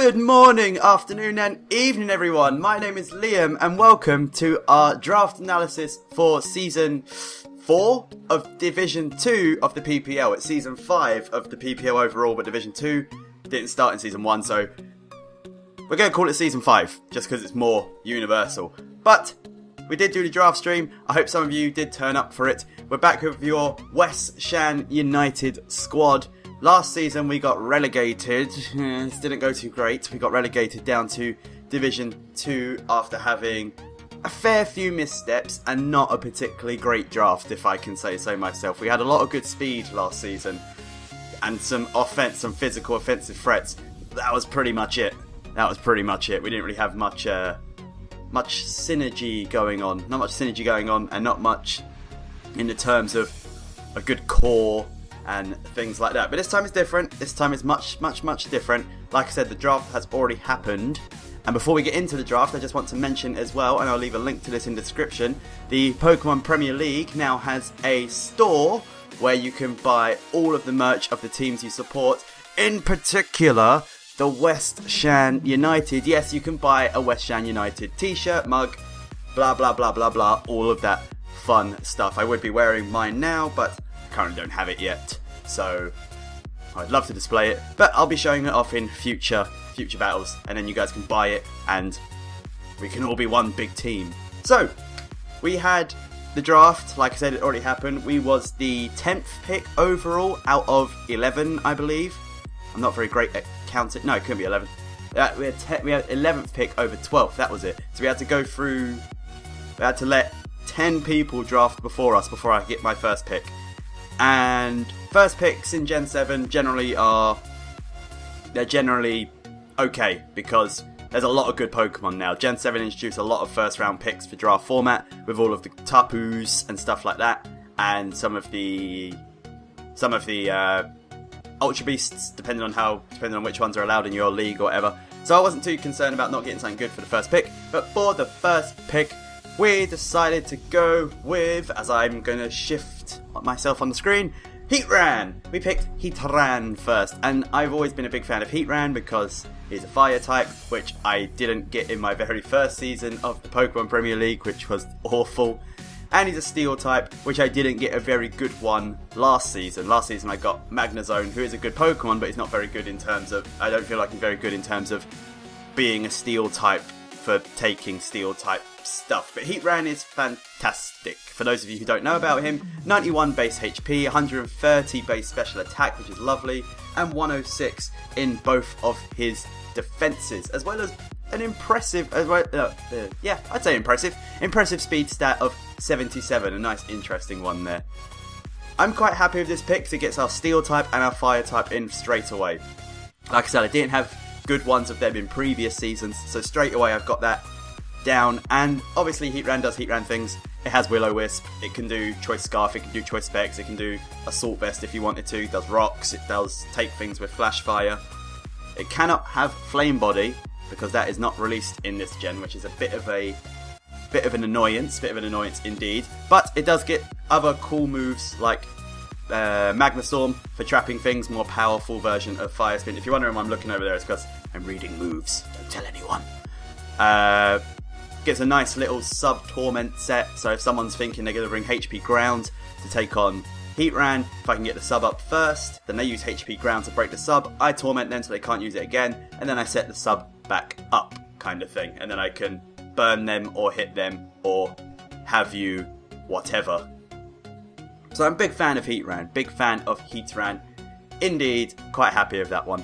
Good morning, afternoon and evening everyone. My name is Liam and welcome to our draft analysis for Season 4 of Division 2 of the PPL. It's Season 5 of the PPL overall, but Division 2 didn't start in Season 1, so we're going to call it Season 5, just because it's more universal. But we did do the draft stream. I hope some of you did turn up for it. We're back with your West Shan United squad. Last season we got relegated. This didn't go too great. We got relegated down to Division 2 after having a fair few missteps and not a particularly great draft, if I can say so myself. We had a lot of good speed last season and some physical offensive threats. That was pretty much it. We didn't really have much synergy going on. Not much synergy going on, and not much in the terms of a good core and things like that. But this time is different. This time is much different. Like I said, the draft has already happened. And before we get into the draft, I just want to mention as well, and I'll leave a link to this in the description, the Pokemon Premier League now has a store where you can buy all of the merch of the teams you support. In particular, the West Shan United. Yes, you can buy a West Shan United t-shirt, mug, blah blah blah blah blah, all of that fun stuff. I would be wearing mine now, but I currently don't have it yet, so I'd love to display it, but I'll be showing it off in future battles, and then you guys can buy it and we can all be one big team. So we had the draft. Like I said, it already happened. We was the 10th pick overall out of 11, I believe. I'm not very great at counting. No, it couldn't be 11. We had 11th pick over 12th. That was it. So we had to go through. We had to let 10 people draft before us before I get my first pick. And first picks in Gen 7 generally they're generally okay, because there's a lot of good Pokemon now. Gen 7 introduced a lot of first round picks for draft format with all of the Tapus and stuff like that, and some of the Ultra Beasts, depending on which ones are allowed in your league or whatever. So I wasn't too concerned about not getting something good for the first pick, but for the first pick we decided to go with, as I'm going to shift myself on the screen, Heatran. We picked Heatran first, and I've always been a big fan of Heatran because he's a fire type, which I didn't get in my very first season of the Pokemon Premier League, which was awful. And he's a steel type, which I didn't get a very good one last season. Last season I got Magnezone, who is a good Pokemon, but he's not very good in terms of, I don't feel like he's very good in terms of being a steel type for taking steel type stuff. But Heatran is fantastic. For those of you who don't know about him, 91 base HP, 130 base special attack, which is lovely, and 106 in both of his defenses, as well as an impressive, I'd say impressive speed stat of 77, a nice interesting one there. I'm quite happy with this pick because it gets our steel type and our fire type in straight away. Like I said, I didn't have good ones of them in previous seasons, so straight away I've got that down. And obviously Heatran does Heatran things. It has Will-O-Wisp, it can do Choice Scarf, it can do Choice Specs, it can do Assault Vest if you wanted to, it does rocks, it does take things with Flash Fire. It cannot have Flame Body because that is not released in this gen, which is a bit of an annoyance indeed. But it does get other cool moves like Magma Storm for trapping things, more powerful version of Fire Spin. If you're wondering why I'm looking over there, it's because I'm reading moves. Don't tell anyone. Gets a nice little sub-Torment set, so if someone's thinking they're going to bring HP Ground to take on Heatran, if I can get the sub up first, then they use HP Ground to break the sub, I Torment them so they can't use it again, and then I set the sub back up, kind of thing, and then I can burn them or hit them or have you whatever. So I'm a big fan of Heatran, indeed, quite happy with that one.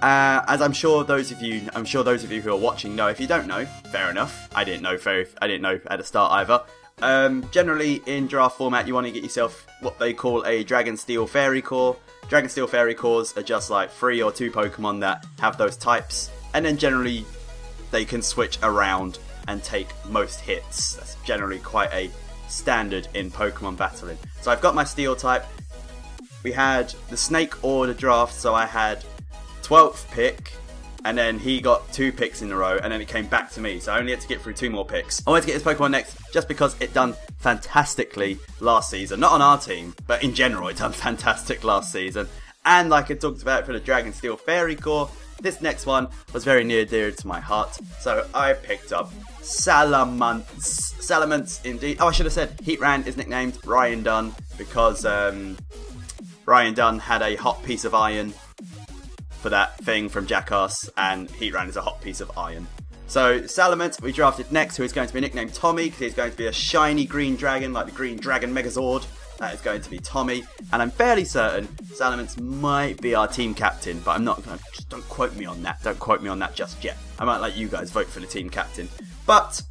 As I'm sure those of you who are watching know. If you don't know, fair enough. I didn't know at the start either. Generally in draft format, you want to get yourself what they call a Dragon Steel Fairy Core. Dragon Steel Fairy Cores are just like 3 or 2 Pokemon that have those types, and then generally they can switch around and take most hits. That's generally quite a standard in Pokemon battling. So I've got my Steel type. We had the Snake Order draft, so I had 12th pick, and then he got 2 picks in a row, and then it came back to me, so I only had to get through 2 more picks. I wanted to get this Pokemon next just because it done fantastically last season. Not on our team, but in general it done fantastic last season. And like I talked about for the Dragon Steel Fairy Core, this next one was very near dear to my heart, so I picked up Salamence. Salamence indeed. Oh, I should have said Heatran is nicknamed Ryan Dunn because Ryan Dunn had a hot piece of iron for that thing from Jackass, and Heatran is a hot piece of iron. So Salamence we drafted next, who is going to be nicknamed Tommy because he's going to be a shiny green dragon like the Green Dragon Megazord. That is going to be Tommy, and I'm fairly certain Salamence might be our team captain, but I'm not going to, just don't quote me on that. Don't quote me on that just yet. I might let you guys vote for the team captain. But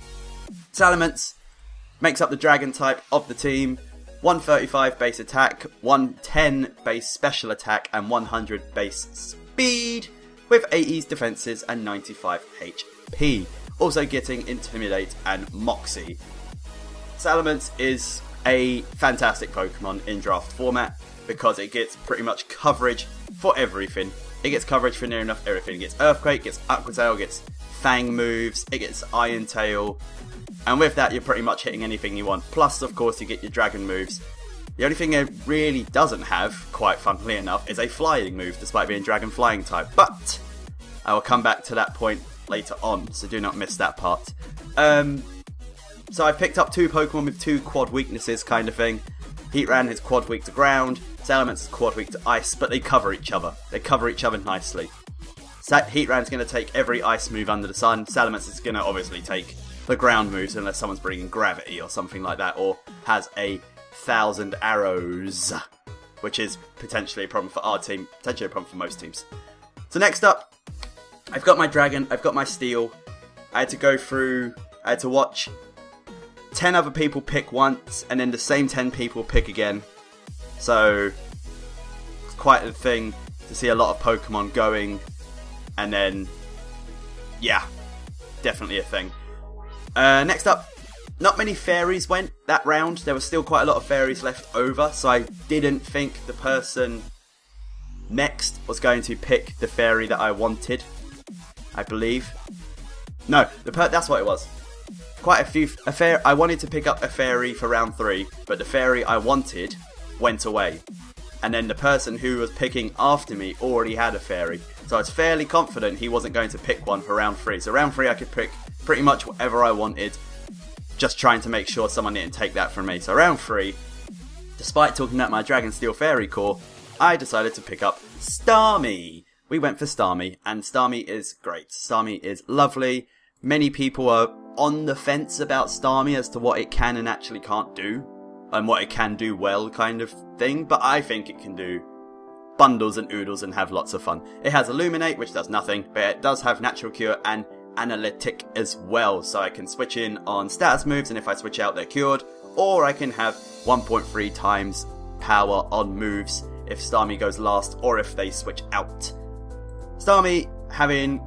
Salamence makes up the dragon type of the team. 135 base attack, 110 base special attack, and 100 base speed, with 80s defenses and 95 HP. Also getting Intimidate and Moxie. Salamence is a fantastic Pokemon in draft format because it gets pretty much coverage for everything. It gets coverage for near enough everything. It gets Earthquake, gets Aqua Tail, gets Fang moves, it gets Iron Tail, and with that you're pretty much hitting anything you want. Plus, of course, you get your Dragon moves. The only thing it really doesn't have, quite funnily enough, is a flying move, despite being Dragon Flying type. But I will come back to that point later on, so do not miss that part. So I picked up two Pokemon with two quad weaknesses kind of thing. Heatran is quad weak to ground, Salamence is quad weak to ice, but they cover each other. They cover each other nicely. Heatran's going to take every ice move under the sun. Salamence is going to obviously take the ground moves unless someone's bringing gravity or something like that, or has 1,000 arrows, which is potentially a problem for our team, potentially a problem for most teams. So next up, I've got my dragon, I've got my steel. I had to watch 10 other people pick once, and then the same 10 people pick again. So it's quite a thing to see a lot of Pokemon going, and then, yeah, definitely a thing. Next up, not many fairies went that round. There was still quite a lot of fairies left over, so I didn't think the person next was going to pick the fairy that I wanted, I believe. No, that's what it was. Quite a few. I wanted to pick up a fairy for round 3, but the fairy I wanted went away. And then the person who was picking after me already had a fairy. So I was fairly confident he wasn't going to pick one for round 3. So round 3 I could pick pretty much whatever I wanted, just trying to make sure someone didn't take that from me. So round 3, despite talking about my Dragon Steel Fairy core, I decided to pick up Starmie. We went for Starmie, and Starmie is great. Starmie is lovely. Many people are on the fence about Starmie as to what it can and actually can't do, and what it can do well kind of thing, but I think it can do bundles and oodles and have lots of fun. It has Illuminate, which does nothing, but it does have Natural Cure and Analytic as well, so I can switch in on status moves, and if I switch out they're cured, or I can have 1.3 times power on moves if Starmie goes last, or if they switch out. Starmie having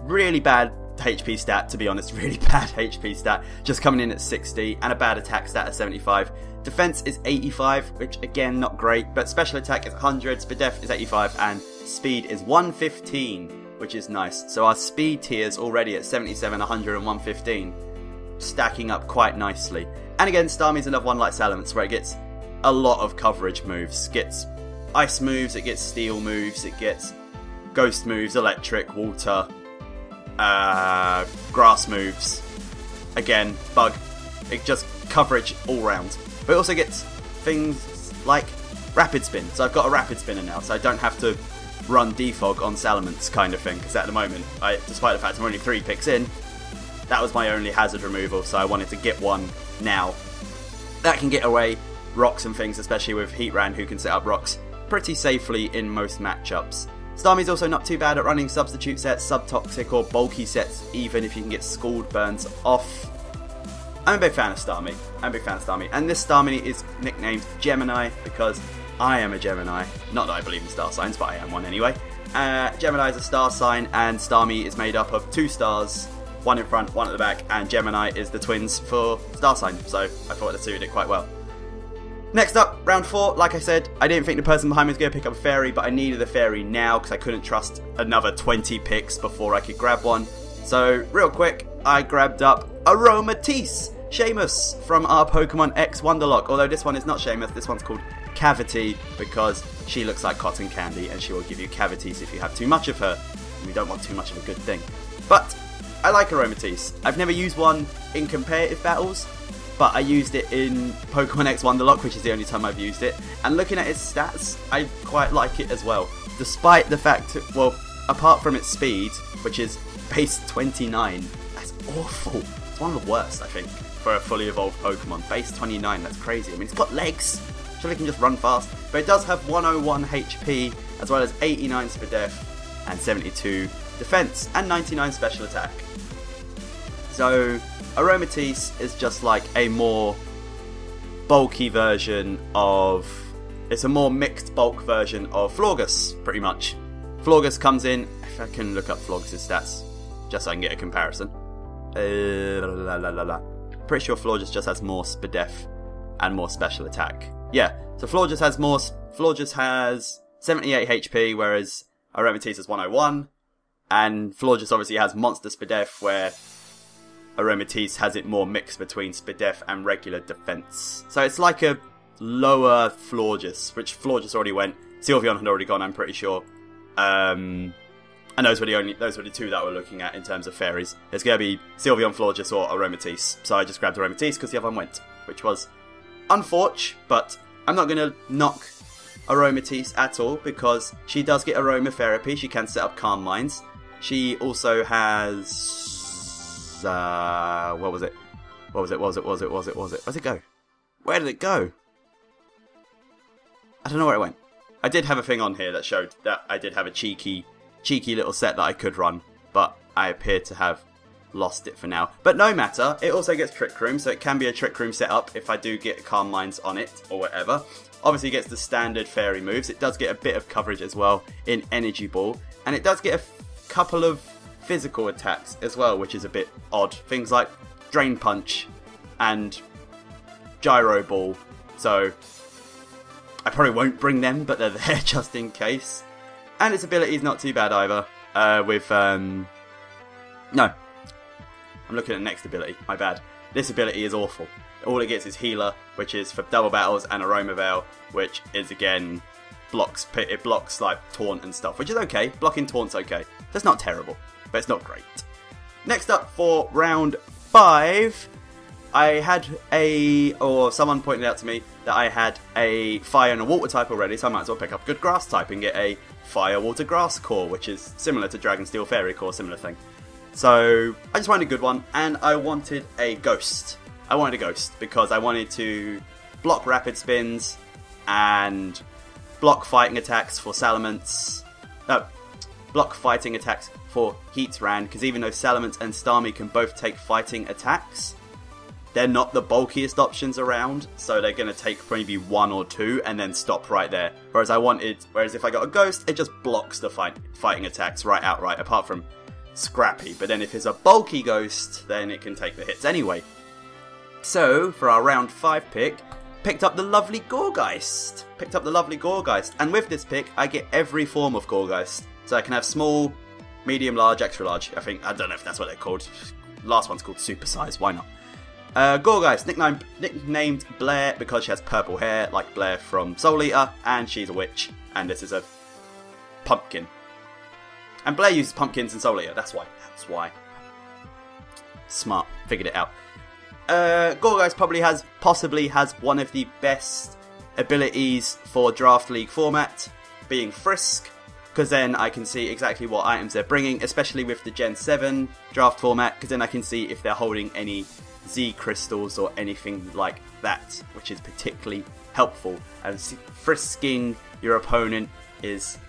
really bad HP stat, to be honest, really bad HP stat, just coming in at 60, and a bad attack stat at 75. Defense is 85, which again, not great, but special attack is 100, speed def is 85, and speed is 115, which is nice. So our speed tiers already at 77, 100, and 115, stacking up quite nicely. And again, Starmie's another one like Salamence, where it gets a lot of coverage moves. It gets ice moves, it gets steel moves, it gets ghost moves, electric, water, grass moves, again, bug. It just coverage all round. But it also gets things like Rapid Spin. So I've got a Rapid Spinner now, so I don't have to run Defog on Salamence kind of thing, because at the moment, despite the fact I'm only 3 picks in, that was my only hazard removal, so I wanted to get one now. That can get away rocks and things, especially with Heatran, who can set up rocks pretty safely in most matchups. Starmie's also not too bad at running substitute sets, subtoxic or bulky sets, even if you can get Scald Burns off. I'm a big fan of Starmie. And this Starmie is nicknamed Gemini because I am a Gemini. Not that I believe in star signs, but I am one anyway. Gemini is a star sign, and Starmie is made up of 2 stars, one in front, one at the back, and Gemini is the twins for star sign, so I thought that suited it quite well. Next up, round 4, like I said, I didn't think the person behind me was going to pick up a fairy, but I needed a fairy now because I couldn't trust another 20 picks before I could grab one. So, real quick, I grabbed up Aromatisse, Seamus from our Pokemon X Wonderlock, although this one is not Seamus, this one's called Cavity because she looks like cotton candy and she will give you cavities if you have too much of her. We don't want too much of a good thing. But I like Aromatisse. I've never used one in competitive battles, but I used it in Pokemon X Wonderlock, which is the only time I've used it. And looking at its stats, I quite like it as well. Despite the fact, well, apart from its speed, which is base 29, that's awful. It's one of the worst, I think, for a fully evolved Pokemon. Base 29, that's crazy. I mean, it's got legs. Surely it can just run fast. But it does have 101 HP, as well as 89 Spadef, and 72 defense, and 99 special attack. So Aromatisse is just like a more bulky version of... It's a more mixed bulk version of Florges, pretty much. Florges comes in... If I can look up Florges' stats, just so I can get a comparison. Pretty sure Florges just has more Spadef and more special attack. Yeah, so Florges has more... Florges has 78 HP, whereas Aromatisse has 101. And Florges obviously has Monster Spadef, where Aromatisse has it more mixed between Spadef and regular defense. So it's like a lower Florges, which Florges already went. Sylveon had already gone, I'm pretty sure. And those were the two that we're looking at in terms of fairies. It's going to be Sylveon, Florges, or Aromatisse. So I just grabbed Aromatisse because the other one went, which was unfortunate, but I'm not going to knock Aromatisse at all because she does get aromatherapy. She can set up Calm Minds. She also has... what was it? Where'd it go? Where did it go? I don't know where it went. I did have a thing on here that showed that I did have a cheeky little set that I could run, but I appear to have lost it for now. But no matter, it also gets Trick Room, so it can be a Trick Room setup if I do get Calm Minds on it, or whatever. Obviously it gets the standard fairy moves. It does get a bit of coverage as well in Energy Ball, and it does get a couple of physical attacks as well, which is a bit odd. Things like Drain Punch and Gyro Ball. So I probably won't bring them, but they're there just in case. And its ability is not too bad either. No. I'm looking at the next ability. My bad. This ability is awful. All it gets is Healer, which is for double battles, and Aroma Veil, which is again it blocks like Taunt and stuff, which is okay. Blocking Taunt's okay. That's not terrible, but it's not great. Next up for round 5, I had someone pointed out to me that I had a Fire and a Water type already, so I might as well pick up a good Grass type and get a Fire, Water, Grass core, which is similar to Dragon Steel Fairy core, similar thing. So I just wanted a good one, and I wanted a Ghost. I wanted a Ghost because I wanted to block Rapid Spins and block fighting attacks for Salamence. Block fighting attacks for Heatran, because even though Salamence and Starmie can both take fighting attacks, they're not the bulkiest options around, so they're going to take maybe 1 or 2 and then stop right there. Whereas if I got a Ghost, it just blocks the fighting attacks right outright, apart from Scrappy. But then if it's a bulky Ghost, then it can take the hits anyway. So, for our round 5 pick, picked up the lovely Gourgeist. And with this pick, I get every form of Gourgeist. So I can have small, medium, large, extra large. I don't know if that's what they're called. Last one's called Super Size, why not? Gourgeist, nicknamed Blair because she has purple hair, like Blair from Soul Eater, and she's a witch, and this is a pumpkin. And Blair uses pumpkins in Soul Eater, that's why. Smart, figured it out. Gourgeist possibly has one of the best abilities for Draft League format, being Frisk, because then I can see exactly what items they're bringing, especially with the Gen 7 draft format, because then I can see if they're holding any Z crystals or anything like that, which is particularly helpful. And frisking your opponent is...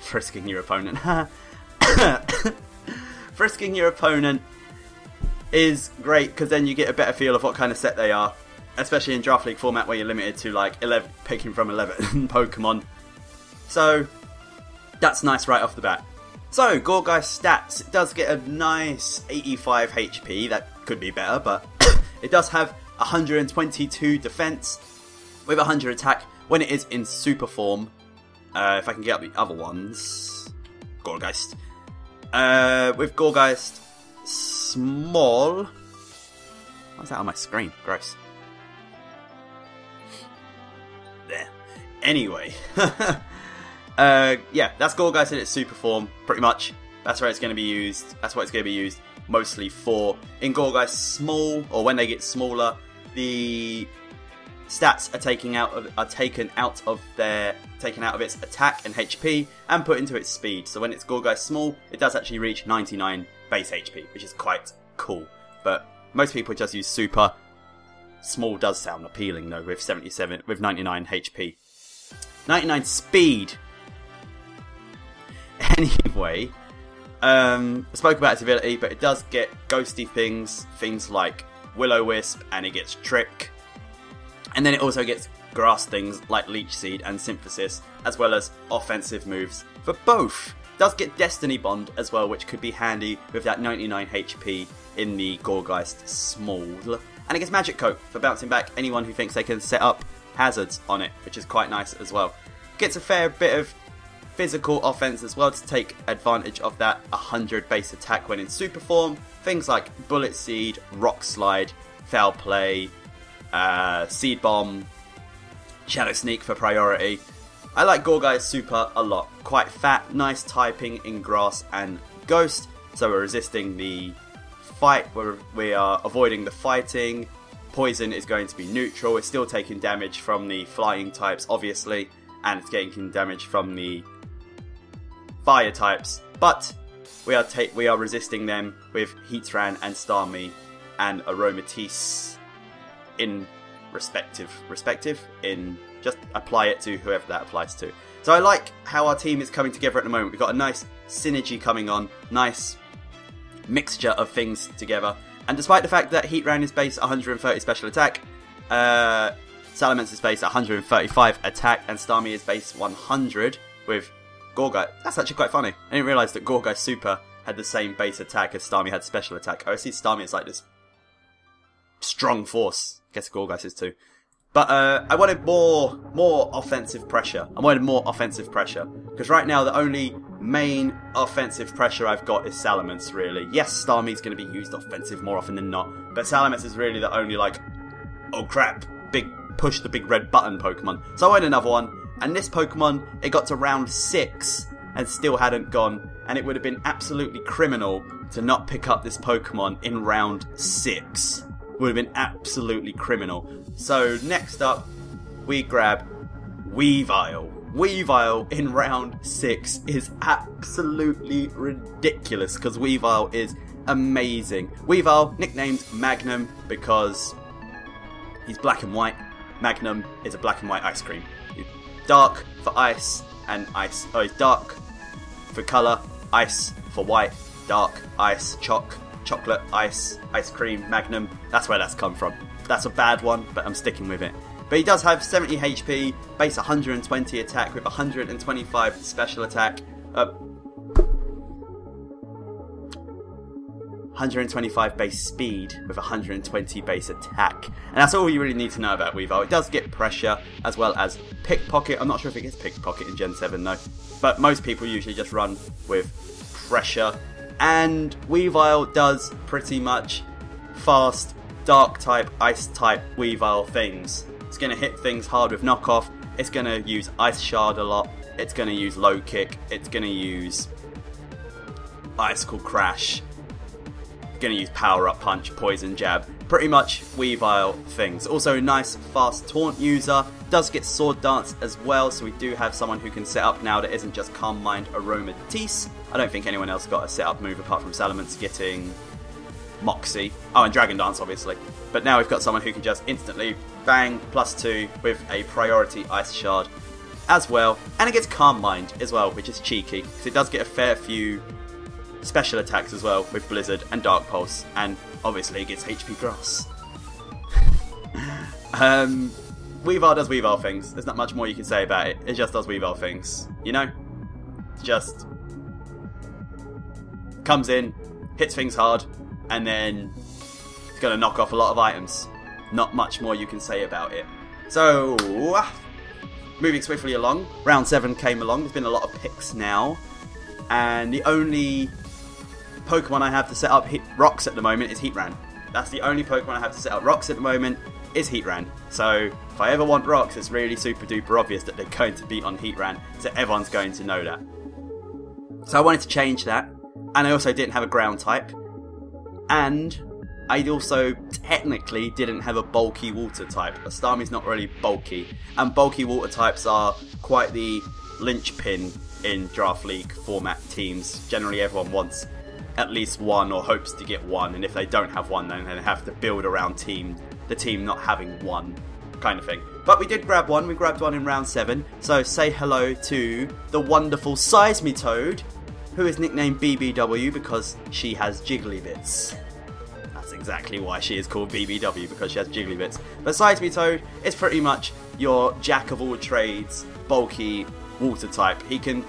frisking your opponent. Frisking your opponent is great, because then you get a better feel of what kind of set they are, especially in Draft League format where you're limited to like 11, picking from 11 Pokemon. So that's nice right off the bat. So Gourgeist stats, it does get a nice 85 HP, that could be better, but it does have 122 defense with 100 attack when it is in super form. If I can get up the other ones. Gourgeist. With Gourgeist small. What's that on my screen? Gross. There. Anyway. Yeah, that's Gorgeist in its super form, pretty much. That's where it's going to be used. That's what it's going to be used mostly for. In Gorgeist small, or when they get smaller, the stats are taken out of its attack and HP and put into its speed. So when it's Gorgeist small, it does actually reach 99 base HP, which is quite cool. But most people just use super. Small does sound appealing though, with 99 HP. 99 speed. Anyway, I spoke about its ability, but it does get ghosty things like Will-O-Wisp, and it gets Trick. And then it also gets grass things like Leech Seed and Synthesis, as well as offensive moves for both. It does get Destiny Bond as well, which could be handy with that 99 HP in the Gorgeist Small. And it gets Magic Coat for bouncing back anyone who thinks they can set up hazards on it, which is quite nice as well. Gets a fair bit of physical offense as well to take advantage of that 100 base attack when in super form. Things like Bullet Seed, Rock Slide, Foul Play, Seed Bomb, Shadow Sneak for priority. I like Gorgeist Super a lot. Quite fat, nice typing in Grass and Ghost, so we're resisting the fight, we are avoiding the fighting. Poison is going to be neutral. It's still taking damage from the flying types, obviously, and it's getting damage from the fire types, but we are resisting them with Heatran and Starmie and Aromatisse in respective in just apply it to whoever that applies to. So I like how our team is coming together at the moment. We've got a nice synergy coming on, nice mixture of things together. And despite the fact that Heatran is base 130 special attack, Salamence is base 135 attack, and Starmie is base 100 with Gorgeist. That's actually quite funny. I didn't realise that Gorgeist Super had the same base attack as Starmie had special attack. Oh, I see Starmie is like this strong force. I guess Gorgeist is too. But I wanted more offensive pressure. Because right now the only main offensive pressure I've got is Salamence, really. Yes, Starmie's going to be used offensive more often than not, but Salamence is really the only, like, oh crap, push the big red button Pokemon. So I wanted another one, and this Pokemon, it got to round 6 and still hadn't gone, and it would have been absolutely criminal to not pick up this Pokemon in round 6. Would have been absolutely criminal. So next up, we grab Weavile. Weavile in round 6 is absolutely ridiculous because Weavile is amazing. Weavile, nicknamed Magnum because he's black and white. Magnum is a black and white ice cream. He's dark for ice and ice. Oh, he's dark for colour, ice for white, dark, ice, chocolate, ice cream, Magnum. That's where that's come from. That's a bad one, but I'm sticking with it. But he does have 70 HP, base 120 attack with 125 special attack. 125 base speed with 120 base attack. And that's all you really need to know about Weavile. It does get pressure as well as pickpocket. I'm not sure if it gets pickpocket in Gen 7 though. But most people usually just run with pressure. And Weavile does pretty much fast, dark type, ice type Weavile things. It's going to hit things hard with knockoff. It's going to use Ice Shard a lot. It's going to use Low Kick. It's going to use Icicle Crash. It's going to use Power Up Punch, Poison Jab. Pretty much Weavile things. Also a nice fast taunt user. Does get Sword Dance as well, so we do have someone who can set up now that isn't just Calm Mind Aromatisse. I don't think anyone else got a set up move apart from Salamence getting Moxie. Oh, and Dragon Dance obviously. But now we've got someone who can just instantly bang +2 with a priority Ice Shard as well. And it gets Calm Mind as well, which is cheeky because it does get a fair few special attacks as well with Blizzard and Dark Pulse, and obviously it gets HP Grass. Weavile does Weavile things. There's not much more you can say about it. It just does Weavile things. You know? Just comes in, hits things hard, and then it's going to knock off a lot of items. Not much more you can say about it. So, moving swiftly along, round 7 came along. There's been a lot of picks now, and the only Pokemon I have to set up Rocks at the moment is Heatran. That's the only Pokemon I have to set up Rocks at the moment. is Heatran. So if I ever want rocks, it's really super duper obvious that they're going to be on Heatran, so everyone's going to know that. So I wanted to change that, and I also didn't have a ground type, and I also technically didn't have a bulky water type. Starmie's not really bulky, and bulky water types are quite the linchpin in Draft League format teams. Generally everyone wants at least one or hopes to get one, and if they don't have one, then they have to build around the team not having one, kind of thing. But we did grab one. We grabbed one in round 7. So say hello to the wonderful Seismitoad, who is nicknamed BBW because she has jiggly bits. That's exactly why she is called BBW, because she has jiggly bits. But Seismitoad is pretty much your jack of all trades, bulky water type. He can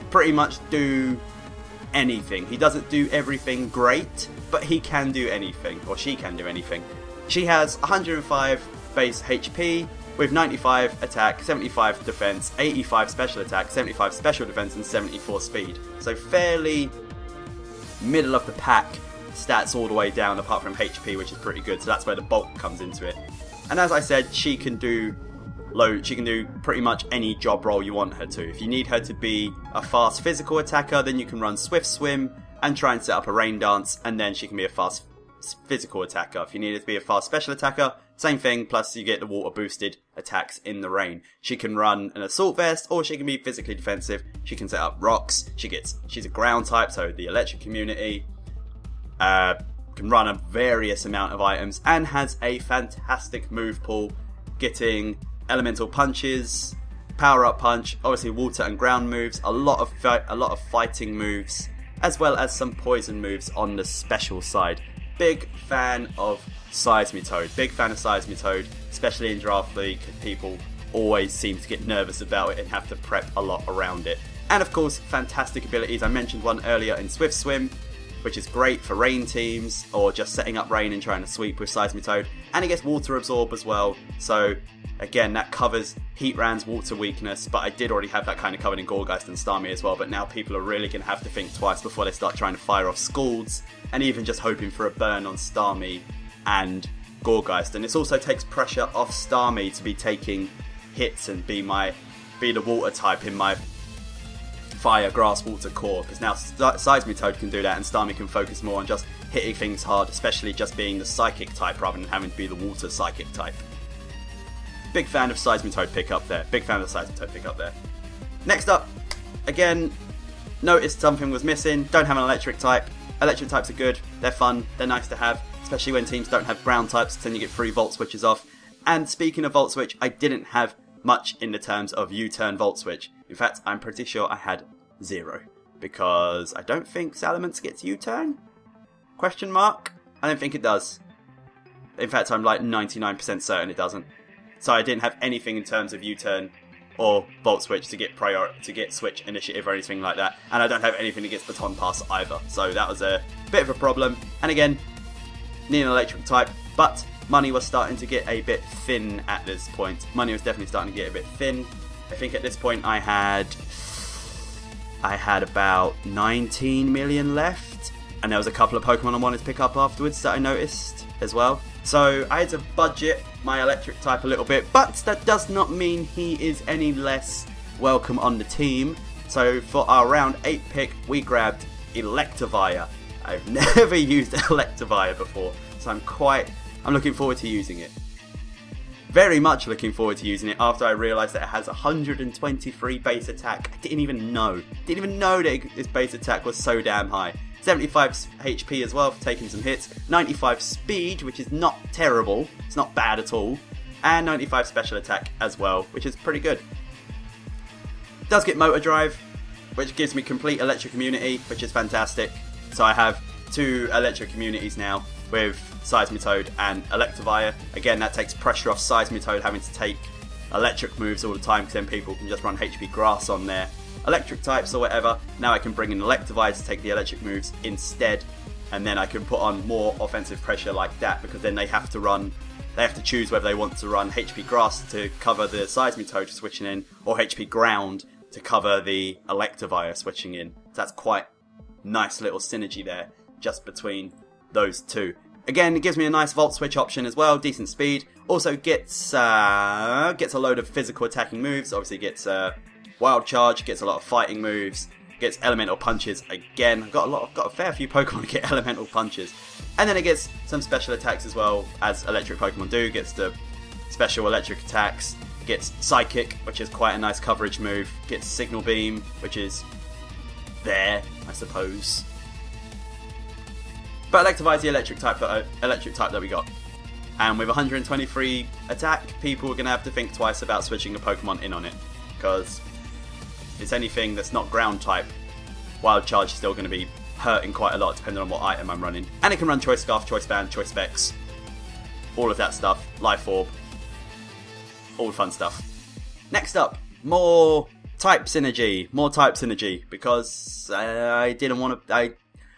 pretty much do anything. He doesn't do everything great, but he can do anything, or she can do anything. She has 105 base HP with 95 attack, 75 defense, 85 special attack, 75 special defense, and 74 speed. So fairly middle of the pack stats all the way down, apart from HP, which is pretty good. So that's where the bulk comes into it. And as I said, she can do pretty much any job role you want her to. If you need her to be a fast physical attacker, then you can run Swift Swim and try and set up a rain dance, and then she can be a fast physical attacker. If you need her to be a fast special attacker, same thing, plus you get the water boosted attacks in the rain. She can run an assault vest, or she can be physically defensive. She can set up rocks. She's a ground type, so the electric community can run a various amount of items, and has a fantastic move pool, getting elemental punches, power up punch, obviously water and ground moves, a lot of fighting moves, as well as some poison moves on the special side. Big fan of Seismitoad. Big fan of Seismitoad, especially in Draft League. People always seem to get nervous about it and have to prep a lot around it. And of course, fantastic abilities. I mentioned one earlier in Swift Swim, which is great for rain teams, or just setting up rain and trying to sweep with Seismitoad. And it gets water absorb as well, so again, that covers Heatran's water weakness, but I did already have that kind of covered in Gourgeist and Starmie as well, but now people are really going to have to think twice before they start trying to fire off Scalds, and even just hoping for a burn on Starmie and Gourgeist. And this also takes pressure off Starmie to be taking hits and be the water type in my Fire, Grass, Water core, because now Seismitoad can do that, and Starmie can focus more on just hitting things hard, especially just being the Psychic type rather than having to be the Water Psychic type. Big fan of Seismitoad pickup there. Big fan of the Seismitoad pickup there. Next up, again, noticed something was missing. Don't have an electric type. Electric types are good. They're fun. They're nice to have, especially when teams don't have ground types, then you get free Volt Switches off. And speaking of Volt Switch, I didn't have much in the terms of U-turn Volt Switch. In fact, I'm pretty sure I had 0. Because I don't think Salamence gets U-turn? Question mark? I don't think it does. In fact, I'm like 99% certain it doesn't. So I didn't have anything in terms of U-turn or Volt Switch to get Switch Initiative or anything like that. And I don't have anything that gets Baton Pass either. So that was a bit of a problem. And again, need an electric type, but money was starting to get a bit thin at this point. Money was definitely starting to get a bit thin. I think at this point I had about 19 million left. And there was a couple of Pokemon I wanted to pick up afterwards that I noticed as well. So I had to budget my electric type a little bit, but that does not mean he is any less welcome on the team. So for our round 8 pick, we grabbed Electivire. I've never used Electivire before, so I'm looking forward to using it. Very much looking forward to using it after I realised that it has 123 base attack. I didn't even know that its base attack was so damn high. 75 HP as well for taking some hits, 95 speed, which is not terrible, it's not bad at all, and 95 special attack as well, which is pretty good. It does get Motor Drive, which gives me complete electric immunity, which is fantastic. So I have 2 electric immunities now with Seismitoad and Electivire. Again, that takes pressure off Seismitoad having to take electric moves all the time, because then people can just run HP Grass on their electric types or whatever. Now I can bring in Electivire to take the electric moves instead, and then I can put on more offensive pressure like that, because then they have to choose whether they want to run HP Grass to cover the Seismitoad switching in, or HP Ground to cover the Electivire switching in. So that's quite nice little synergy there just between those two. Again, it gives me a nice Volt Switch option as well, decent speed. Also gets a load of physical attacking moves. Obviously gets Wild Charge, gets a lot of fighting moves, gets Elemental Punches again. I've got a fair few Pokemon to get Elemental Punches. And then it gets some special attacks as well, as electric Pokemon do. Gets the special electric attacks, gets Psychic, which is quite a nice coverage move, gets Signal Beam, which is there, I suppose. But Electivire is the electric type that we got. And with 123 attack, people are going to have to think twice about switching a Pokemon in on it. Because if it's anything that's not ground type, Wild Charge is still going to be hurting quite a lot depending on what item I'm running. And it can run Choice Scarf, Choice Band, Choice Specs, all of that stuff, Life Orb, all the fun stuff. Next up, more type synergy, because I didn't want to,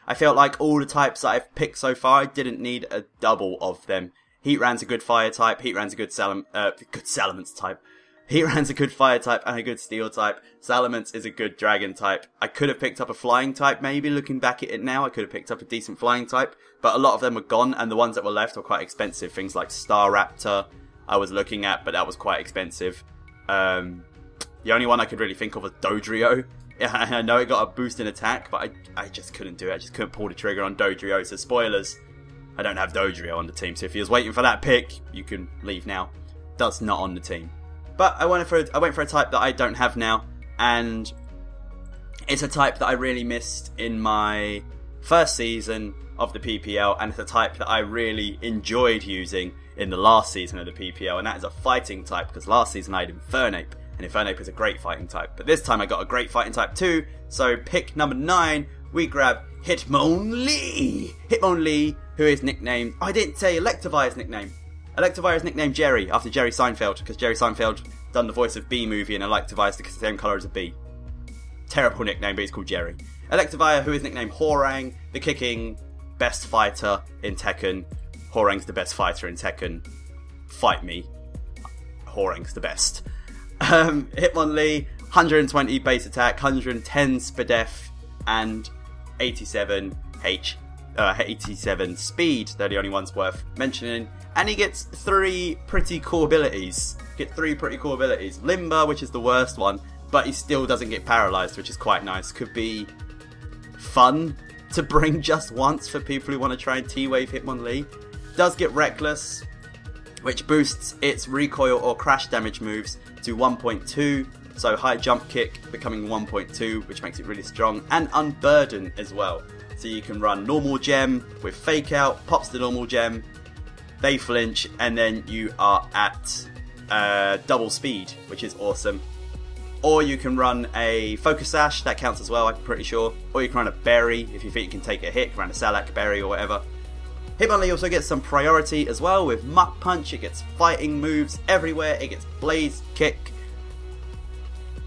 I felt like all the types that I've picked so far, I didn't need a double of them. Heatran's a good fire type, Heatran's a good Salamence type. Heatran's a good fire type and a good steel type. Salamence is a good dragon type. I could have picked up a flying type, maybe looking back at it now. I could have picked up a decent flying type, but a lot of them were gone, and the ones that were left were quite expensive. Things like Staraptor I was looking at, but that was quite expensive. The only one I could really think of was Dodrio. Yeah, I know it got a boost in attack, but I just couldn't do it. I just couldn't pull the trigger on Dodrio. So spoilers, I don't have Dodrio on the team. So if you was waiting for that pick, you can leave now. That's not on the team. But I went for a type that I don't have now, and it's a type that I really missed in my first season of the PPL, and it's a type that I really enjoyed using in the last season of the PPL, and that is a fighting type, because last season I had Infernape, and Infernape is a great fighting type. But this time I got a great fighting type too, so pick number 9, we grab Hitmonlee! Hitmonlee, who is nicknamed... I didn't say Electivire's nickname. Electivire is nicknamed Jerry, after Jerry Seinfeld, because Jerry Seinfeld done the voice of Bee movie, and Electivire is the same colour as a bee. Terrible nickname, but he's called Jerry. Electivire, who is nicknamed Horang, the kicking best fighter in Tekken. Horang's the best fighter in Tekken. Fight me. Horang's the best. Hitmonlee, 120 base attack, 110 SPDEF, and 87 87 speed. They're the only ones worth mentioning. And he gets 3 pretty cool abilities. Limber, which is the worst one, but he still doesn't get paralyzed, which is quite nice. Could be fun to bring just once for people who want to try and T-Wave Hitmonlee. Does get Reckless, which boosts its recoil or crash damage moves to 1.2, so high jump kick becoming 1.2, which makes it really strong, and Unburden as well. So you can run normal gem with fake out, pops the normal gem, they flinch, and then you are at double speed, which is awesome. Or you can run a Focus Sash, that counts as well, I'm pretty sure. Or you can run a Berry, if you think you can take a hit, you can run a Salac Berry or whatever. Hitmonlee also gets some priority as well with Muck Punch, it gets fighting moves everywhere, it gets Blaze Kick,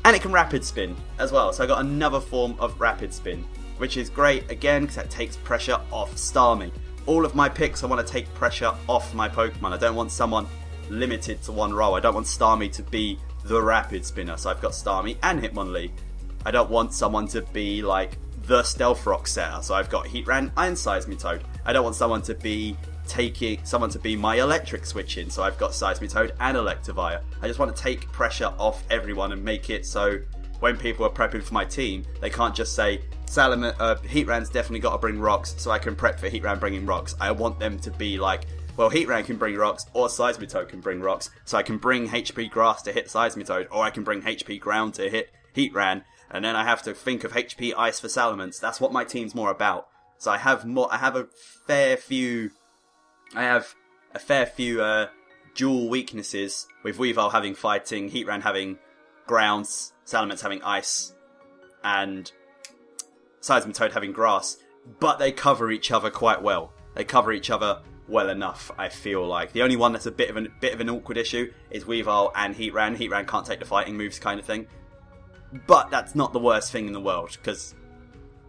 and it can Rapid Spin as well. So I got another form of Rapid Spin, which is great again because that takes pressure off Starmie. All of my picks I want to take pressure off my Pokemon. I don't want someone limited to one role. I don't want Starmie to be the Rapid Spinner, so I've got Starmie and Hitmonlee. I don't want someone to be like the Stealth Rock setter, so I've got Heatran and Seismitoad. I don't want someone to be my electric switching, so I've got Seismitoad and Electivire. I just want to take pressure off everyone and make it so when people are prepping for my team, they can't just say Heatran's definitely got to bring rocks, so I can prep for Heatran bringing rocks. I want them to be like, well, Heatran can bring rocks, or Seismitoad can bring rocks, so I can bring HP Grass to hit Seismitoad, or I can bring HP Ground to hit Heatran, and then I have to think of HP Ice for Salamence. That's what my team's more about. So I have a fair few dual weaknesses, with Weavile having fighting, Heatran having grounds, Salamence having ice, and Seismitoad having grass, but they cover each other quite well. They cover each other well enough, I feel like. The only one that's a bit of an awkward issue is Weavile and Heatran. Heatran can't take the fighting moves kind of thing. But that's not the worst thing in the world, because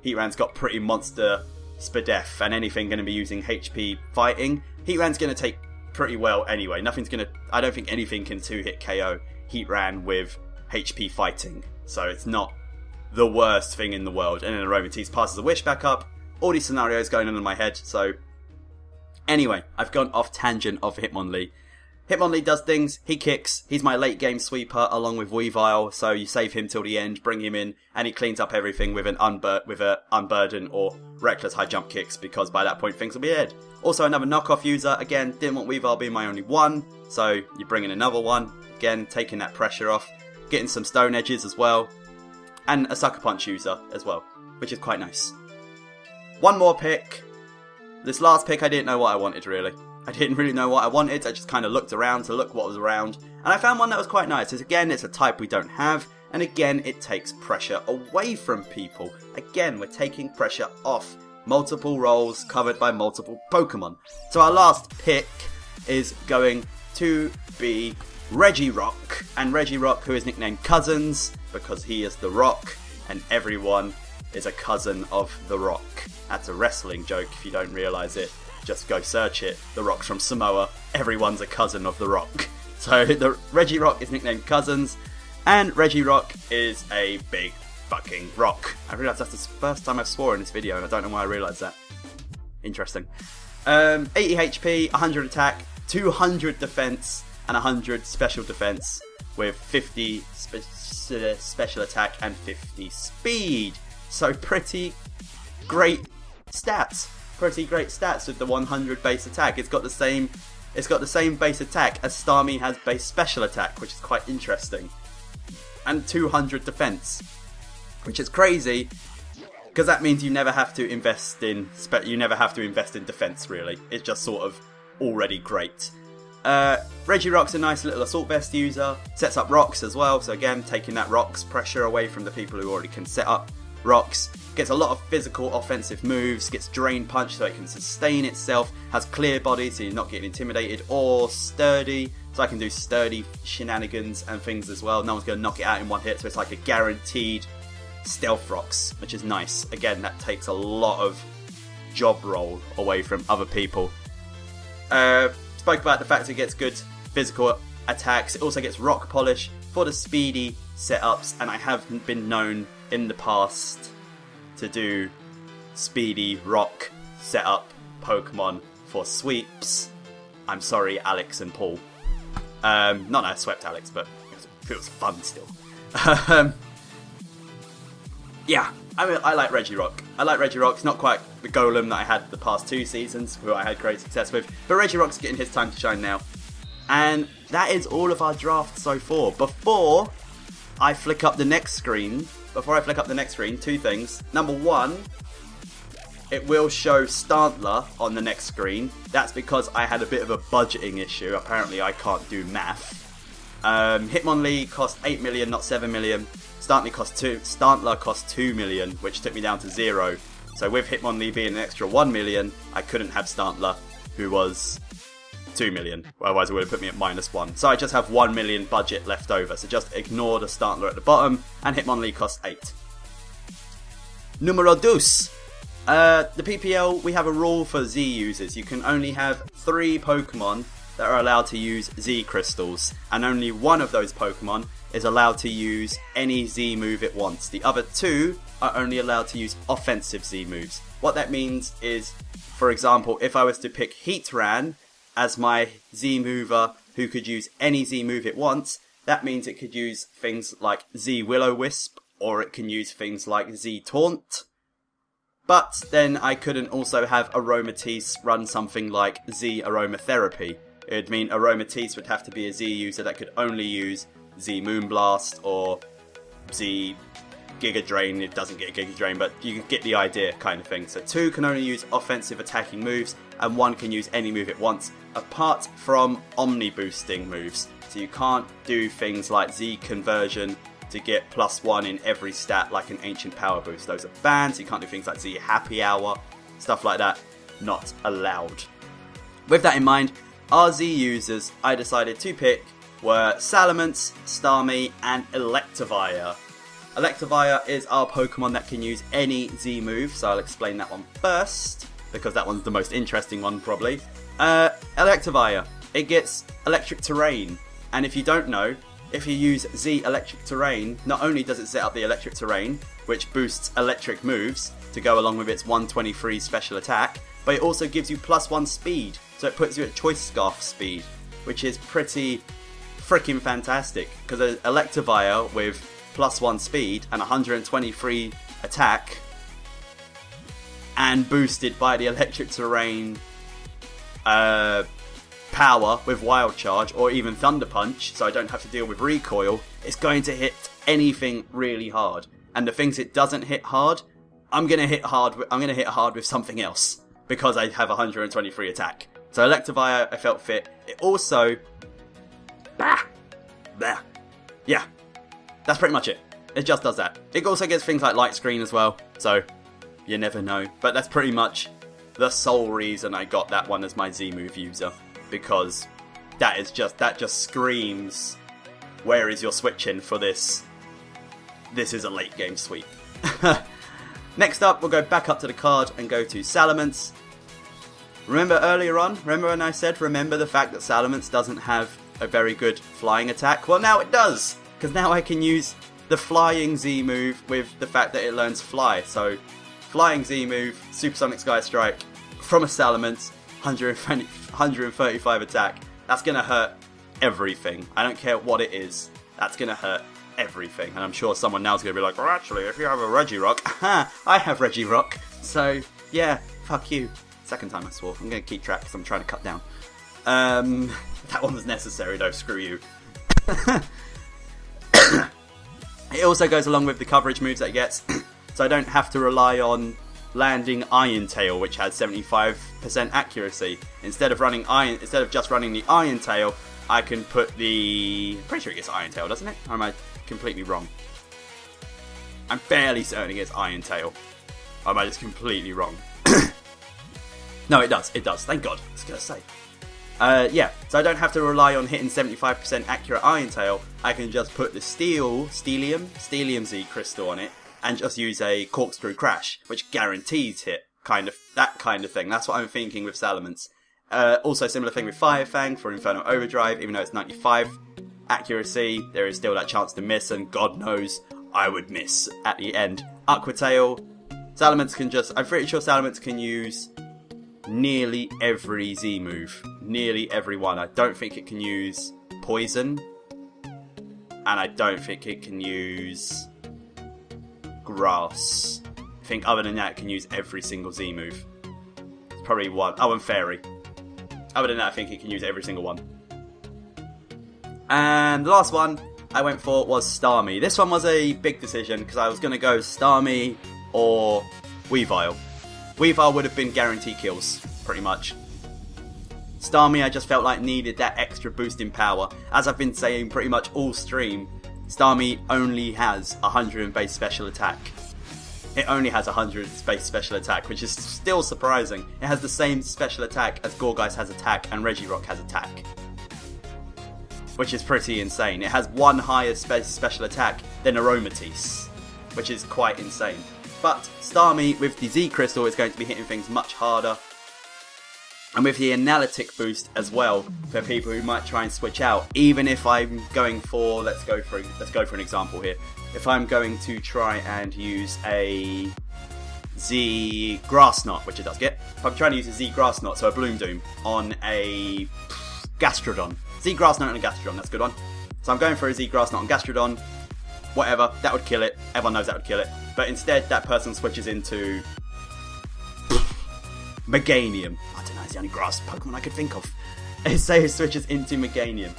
Heatran's got pretty monster SPDEF, and anything going to be using HP fighting, Heatran's going to take pretty well anyway. I don't think anything can 2-hit KO Heatran with HP fighting, so it's not the worst thing in the world. And then Aromatisse passes a Wish back up. All these scenarios going on in my head, so Anyway, I've gone off tangent of Hitmonlee. Hitmonlee does things, he kicks, he's my late game sweeper along with Weavile, so you save him till the end, bring him in, and he cleans up everything with a unburden or reckless high jump kicks, because by that point things will be dead. Also another knockoff user, again, didn't want Weavile being my only one, so you bring in another one, again, taking that pressure off, getting some stone edges as well, and a Sucker Punch user as well, which is quite nice. One more pick. This last pick I didn't know what I wanted really. I didn't really know what I wanted, I just kind of looked around to look what was around, and I found one that was quite nice. Again, it's a type we don't have, and again, it takes pressure away from people. Again, we're taking pressure off. Multiple roles covered by multiple Pokemon. So our last pick is going to be Regirock, and Regirock, who is nicknamed Cousins, because he is the Rock, and everyone is a cousin of the Rock. That's a wrestling joke if you don't realise it. Just go search it. The Rock's from Samoa. Everyone's a cousin of the Rock. So the Regirock is nicknamed Cousins, and Regirock is a big fucking rock. I realised that's the first time I've swore in this video, and I don't know why I realised that. Interesting. 80 HP, 100 attack, 200 defense, and 100 special defense, with 50 special attack and 50 speed. So pretty great stats. Pretty great stats with the 100 base attack. It's got the same base attack as Starmie has base special attack, which is quite interesting. And 200 defense, which is crazy, because that means you never have to invest in defense really. It's just sort of already great. Regirock's a nice little assault vest user, sets up rocks as well, so again taking that rocks pressure away from the people who already can set up rocks. Gets a lot of physical offensive moves, gets Drain Punch so it can sustain itself, has Clear Body so you're not getting intimidated, or Sturdy so I can do sturdy shenanigans and things as well. No one's going to knock it out in one hit, so it's like a guaranteed Stealth Rocks, which is nice. Again, that takes a lot of job roll away from other people. Spoke about the fact it gets good physical attacks. It also gets Rock Polish for the speedy setups, and I have been known in the past to do speedy rock setup Pokemon for sweeps. I'm sorry, Alex and Paul. Not that I swept Alex, but it was fun still. Yeah, I mean, I like Regirock. I like Regirock. It's not quite the Golem that I had the past 2 seasons, who I had great success with, but Regirock's getting his time to shine now. And that is all of our draft so far. Before I flick up the next screen, 2 things. Number 1, it will show Stantler on the next screen. That's because I had a bit of a budgeting issue. Apparently I can't do math. Hitmonlee cost 8 million, not 7 million. Stantler cost 2 million, which took me down to 0. So with Hitmonlee being an extra 1 million, I couldn't have Stantler, who was 2 million. Otherwise it would have put me at -1. So I just have 1 million budget left over. So just ignore the Stantler at the bottom, and Hitmonlee costs 8. Numero 2. The PPL, we have a rule for Z users. You can only have 3 Pokemon that are allowed to use Z crystals, and only one of those Pokemon is allowed to use any Z move it wants. The other 2 are only allowed to use offensive Z moves. What that means is, for example, if I was to pick Heatran as my Z mover who could use any Z move it wants, that means it could use things like Z Will-O-Wisp, or it can use things like Z Taunt. But then I couldn't also have Aromatisse run something like Z Aromatherapy. It would mean Aromatisse would have to be a Z user that could only use Z Moonblast or Z Giga Drain. It doesn't get Giga Drain, but you get the idea kind of thing. So 2 can only use offensive attacking moves, and 1 can use any move it wants, apart from Omni boosting moves. So you can't do things like Z Conversion to get +1 in every stat like an Ancient Power Boost. Those are banned, so you can't do things like Z Happy Hour, stuff like that. Not allowed. With that in mind, our Z users I decided to pick were Salamence, Starmie, and Electivire. Electivire is our Pokemon that can use any Z move, so I'll explain that one first, because that one's the most interesting one probably. Electivire, it gets Electric Terrain, and if you don't know, if you use Z Electric Terrain, not only does it set up the Electric Terrain, which boosts electric moves to go along with its 123 special attack, but it also gives you +1 speed, so it puts you at Choice Scarf speed, which is pretty freaking fantastic, because an Electivire with +1 speed and 123 attack, and boosted by the Electric Terrain power with Wild Charge, or even Thunder Punch, so I don't have to deal with recoil, it's going to hit anything really hard. And the things it doesn't hit hard, I'm gonna hit hard with something else, because I have 123 attack. So Electivire, I felt fit. It also, yeah, that's pretty much it. It just does that. It also gets things like Light Screen as well, so you never know. But that's pretty much the sole reason I got that one as my Z-move user, because that just screams, where is your switch-in for this? This is a late game sweep. Next up, we'll go back up to the card and go to Salamence. Remember earlier on, remember when I said, remember the fact that Salamence doesn't have a very good flying attack? Well, now it does, because now I can use the flying Z move with the fact that it learns fly. So, flying Z move, Supersonic Sky Strike from a Salamence, 135 attack. That's going to hurt everything. I don't care what it is. That's going to hurt everything. And I'm sure someone now is going to be like, well, actually, if you have a Regirock, I have Regirock. So, yeah, fuck you. Second time I swore. I'm going to keep track because I'm trying to cut down. That one was necessary though, screw you. It also goes along with the coverage moves that it gets, so I don't have to rely on landing Iron Tail, which has 75% accuracy. Instead of just running the Iron Tail, I can put the... pretty sure it gets Iron Tail, doesn't it? Or am I completely wrong? I'm fairly certain it gets Iron Tail. Or am I just completely wrong? No, it does. It does. Thank God. I was going to say. Yeah, so I don't have to rely on hitting 75% accurate Iron Tail. I can just put the Steelium Z crystal on it, and just use a Corkscrew Crash, which guarantees hit. That kind of thing. That's what I'm thinking with Salamence. Also, similar thing with Fire Fang for Infernal Overdrive. Even though it's 95 accuracy, there is still that chance to miss, and God knows I would miss at the end. Aqua Tail. Salamence can just... I'm pretty sure Salamence can use nearly every Z move. Nearly every one. I don't think it can use Poison. And I don't think it can use Grass. I think other than that it can use every single Z move. It's probably one. Oh, and Fairy. Other than that I think it can use every single one. And the last one I went for was Starmie. This one was a big decision because I was going to go Starmie or Weavile. Weavile would have been guaranteed kills, pretty much. Starmie I just felt like needed that extra boost in power. As I've been saying pretty much all stream, Starmie only has 100 in base special attack. It only has 100 base special attack, which is still surprising. It has the same special attack as Gorgeist has attack and Regirock has attack. Which is pretty insane. It has one higher special attack than Aromatisse, which is quite insane. But Starmie with the Z Crystal is going to be hitting things much harder. And with the Analytic boost as well, for people who might try and switch out, even if I'm going for, let's go for an example here. If I'm going to try and use a Z Grass Knot, which it does get. If I'm trying to use a Z Grass Knot, so a Bloom Doom, on a Gastrodon. Z Grass Knot on a Gastrodon, that's a good one. So I'm going for a Z Grass Knot on Gastrodon. Whatever, that would kill it. Everyone knows that would kill it. But instead, that person switches into Meganium. I don't know, it's the only grass Pokemon I could think of. Say it switches into Meganium.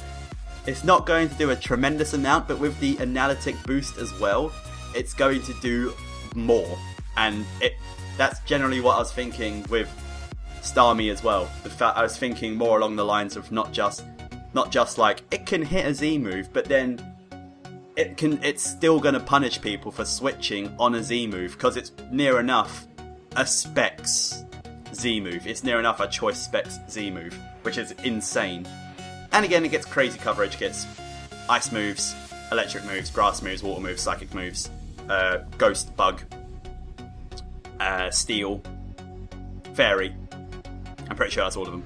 It's not going to do a tremendous amount, but with the Analytic boost as well, it's going to do more. And that's generally what I was thinking with Starmie as well. I was thinking more along the lines of not just like it can hit a Z move, but then it's still going to punish people for switching on a Z move because it's near enough a Specs Z move. It's near enough a Choice Specs Z move, which is insane. And again, it gets crazy coverage. It gets Ice moves, Electric moves, Grass moves, Water moves, Psychic moves, Ghost, Bug, Steel, Fairy. I'm pretty sure that's all of them.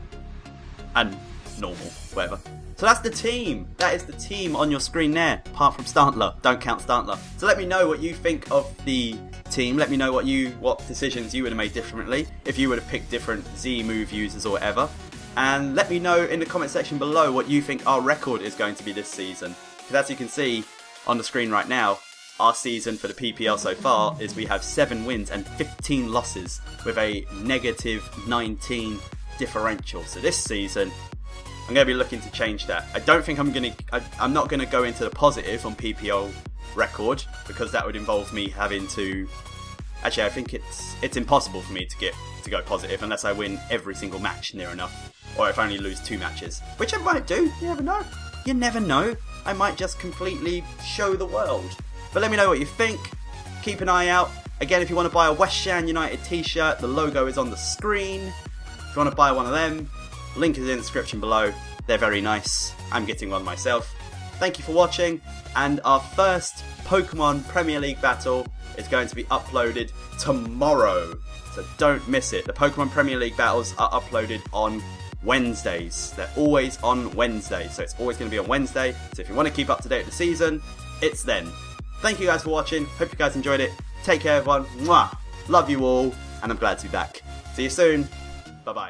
And Normal, whatever. So that's the team. That is the team on your screen there, apart from Stantler. Don't count Stantler. So let me know what you think of the team. Let me know what decisions you would have made differently, if you would have picked different Z move users or whatever. And let me know in the comment section below what you think our record is going to be this season. Because as you can see on the screen right now, our season for the PPL so far is we have 7 wins and 15 losses with a negative 19 differential. So this season, I'm going to be looking to change that. I don't think I'm not going to go into the positive on PPL record, because that would involve me having to... Actually, I think it's impossible for me to go positive unless I win every single match near enough, or if I only lose 2 matches, which I might do. You never know. You never know. I might just completely show the world. But let me know what you think. Keep an eye out. Again, if you want to buy a West Ham United t-shirt, the logo is on the screen. If you want to buy one of them, link is in the description below. They're very nice. I'm getting one myself. Thank you for watching, and our first Pokemon Premier League battle is going to be uploaded tomorrow. So don't miss it. The Pokemon Premier League battles are uploaded on Wednesdays. They're always on Wednesday, so it's always going to be on Wednesday. So if you want to keep up to date with the season, it's then. Thank you guys for watching. Hope you guys enjoyed it. Take care, everyone. Mwah. Love you all, and I'm glad to be back. See you soon. Bye-bye.